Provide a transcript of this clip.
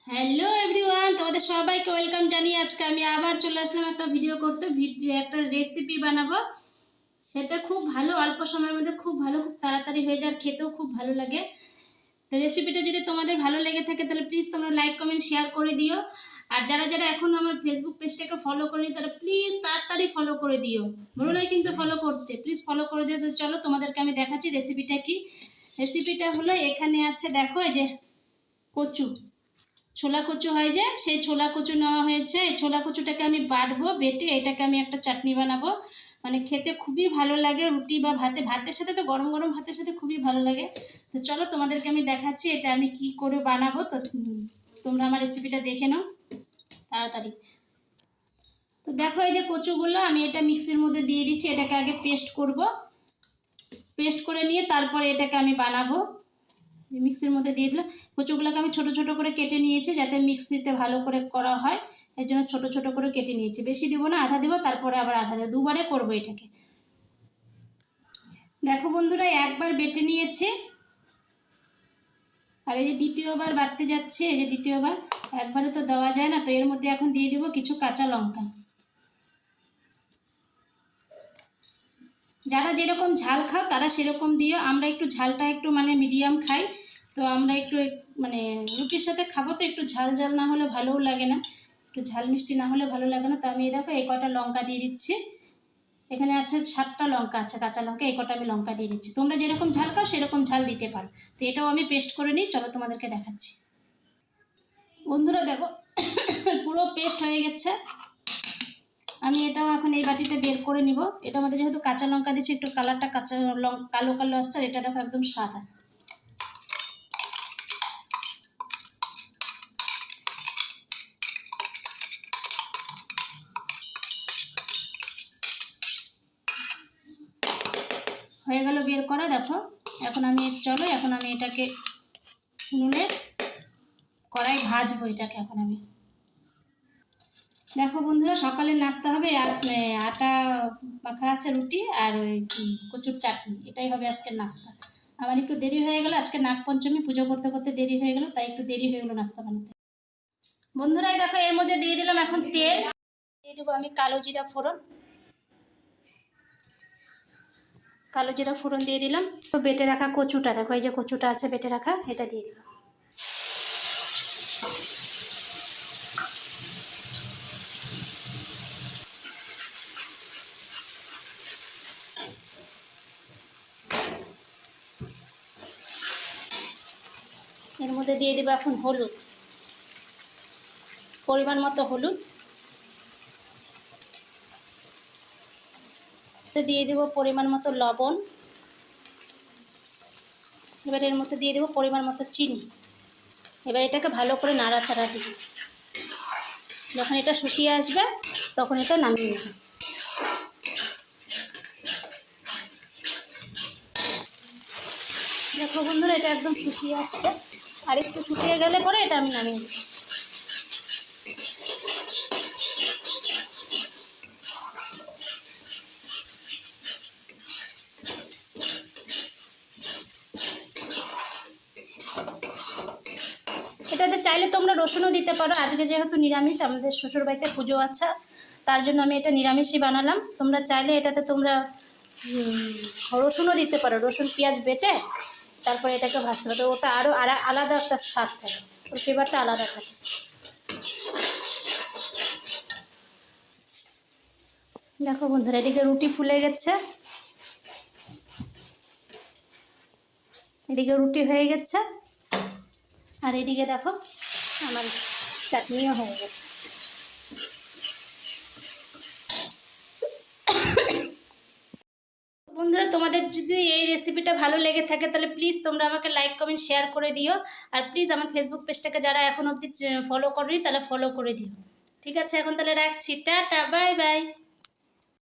Hello everyone, তোমাদের সবাইকে welcome জানিয়ে আজকে আমি আবার চলে আসলাম একটা ভিডিও করতে। একটা রেসিপি বানাবো, সেটা খুব ভালো, অল্প সময়ের মধ্যে খুব ভালো, খুব তাড়াতাড়ি হয়ে যায় আর খেতেও খুব ভালো লাগে। তো রেসিপিটা যদি তোমাদের ভালো লেগে থাকে তাহলে প্লিজ তোমরা লাইক কমেন্ট শেয়ার করে দিও। আর যারা যারা এখন আমার ফেসবুক পেজটাকে ফলো করেনি তারা প্লিজ তাড়াতাড়ি ফলো করে দিও। বলো না কিন্তু ফলো করতে, প্লিজ ফলো করে দিও। তো চলো তোমাদেরকে আমি দেখাচ্ছি রেসিপিটা কি। রেসিপিটা হলো, এখানে আছে দেখো এই যে কচু, ছোলা কচু হয় যে সেই ছোলা কচু নেওয়া হয়েছে। এই ছোলা কচুটাকে আমি বাটবো, বেটে এটাকে আমি একটা চাটনি বানাবো। মানে খেতে খুবই ভালো লাগে, রুটি বা ভাতের সাথে, তো গরম গরম ভাতের সাথে খুবই ভালো লাগে। তো চলো তোমাদেরকে আমি দেখাচ্ছি এটা আমি কি করে বানাবো। তো তোমরা আমার রেসিপিটা দেখে নাও তাড়াতাড়ি। তো দেখো এই যে কচুগুলো আমি এটা মিক্সির মধ্যে দিয়ে দিচ্ছি, এটাকে আগে পেস্ট করব। পেস্ট করে নিয়ে তারপরে এটাকে আমি বানাবো। মিক্সির মধ্যে দিয়ে দিলাম। কচুগুলোকে আমি ছোট ছোট করে কেটে নিয়েছি যাতে মিক্সিতে ভালো করে করা হয়, এর জন্য ছোট ছোট করে কেটে নিয়েছি। বেশি দিব না, আধা দিব, তারপরে আবার আধা দেবো, দুবারে করবো এটাকে। দেখো বন্ধুরা, একবার বেটে নিয়েছি আর এই যে দ্বিতীয়বার বাটতে যাচ্ছে, এই যে দ্বিতীয়বার। একবারে তো দেওয়া যায় না, তো এর মধ্যে এখন দিয়ে দিব কিছু কাঁচা লঙ্কা। যারা যেরকম ঝাল খাও তারা সেরকম দিও, আমরা একটু ঝালটা একটু মানে মিডিয়াম খাই, তো আমরা একটু মানে রুটির সাথে খাবো, তো একটু ঝাল ঝাল না হলে ভালোও লাগে না, একটু ঝাল মিষ্টি না হলে ভালো লাগে না। তো আমি এই দেখো এই কটা লঙ্কা দিয়ে দিচ্ছি। এখানে আছে 7টা লঙ্কা আছে, কাঁচা লঙ্কা, এই কটা আমি লঙ্কা দিয়ে দিচ্ছি। তোমরা যেরকম ঝাল খাও সেরকম ঝাল দিতে পারো। তো এটাও আমি পেস্ট করে নিই, চলো তোমাদেরকে দেখাচ্ছি। বন্ধুরা দেখো পুরো পেস্ট হয়ে গেছে। আমি এটাও এখন এই বাটিতে বের করে নিব। এটার মধ্যে যেহেতু কাঁচা লঙ্কা দিচ্ছি একটু কালারটা কালো কালো আসছে, আর এটা দেখো একদম সাদা। হয়ে গেল বের করা, দেখো। এখন আমি চলো এখন আমি এটাকে নুনে কড়াই ভাজবো এটাকে। এখন আমি দেখো বন্ধুরা, সকালে নাস্তা হবে আর আটা মাখা আছে, রুটি আর ওই কচুর চাটনি, এটাই হবে আজকের নাস্তা। আমার একটু দেরি হয়ে গেল, আজকে নাগপঞ্চমী, পুজো করতে করতে দেরি হয়ে গেল, তাই একটু দেরি হয়ে গেলো নাস্তা বানাতে। বন্ধুরাই দেখো এর মধ্যে দিয়ে দিলাম এখন তেল, দিয়ে দেবো আমি কালো জিরা ফোড়ন। কালো জিরা ফোড়ন দিয়ে দিলাম। তো বেটে রাখা কচুটা, দেখো এই যে কচুটা আছে বেটে রাখা, এটা দিয়ে দিলাম। এর মধ্যে দিয়ে দেবো এখন হলুদ, পরিমাণ মতো হলুদ দিয়ে দেবো, পরিমাণ মতো লবণ। এবার এর মধ্যে দিয়ে দেবো পরিমাণ মতো চিনি। এবার এটাকে ভালো করে নাড়াচাড়া দিব। যখন এটা শুকিয়ে আসবে তখন এটা নামিয়ে নেব। দেখো বন্ধুরা, এটা একদম শুকিয়ে আসছে, আর একটু শুকিয়ে গেলে পরে এটা আমি নামিয়ে নেব। এটাতে চাইলে তোমরা রসুনও দিতে পারো, আজকে যেহেতু নিরামিষ, আমাদের শ্বশুরবাড়িতে পুজো আছে, তার জন্য আমি এটা নিরামিষই বানালাম। তোমরা চাইলে এটাতে তোমরা রসুনও দিতে পারো, রসুন পেঁয়াজ বেটে তারপরে এটাকে ভাজতে হবে, ওটা আরও আলাদা একটা স্বাদ থাকে, ওর ফ্লেভারটা আলাদা থাকে। দেখো বন্ধুরা, এদিকে রুটি ফুলে গেছে, এদিকে রুটি হয়ে গেছে, আর এদিকে দেখো আমার চাটনিও হয়ে গেছে। বন্ধুরা, তোমাদের যদি এই রেসিপিটা ভালো লেগে থাকে তাহলে প্লিজ তোমরা আমাকে লাইক কমেন্ট শেয়ার করে দিও। আর প্লিজ আমার ফেসবুক পেজটাকে যারা এখন অবধি ফলো করোনি তাহলে ফলো করে দিও। ঠিক আছে, এখন তাহলে রাখছি, টাটা, বাই বাই।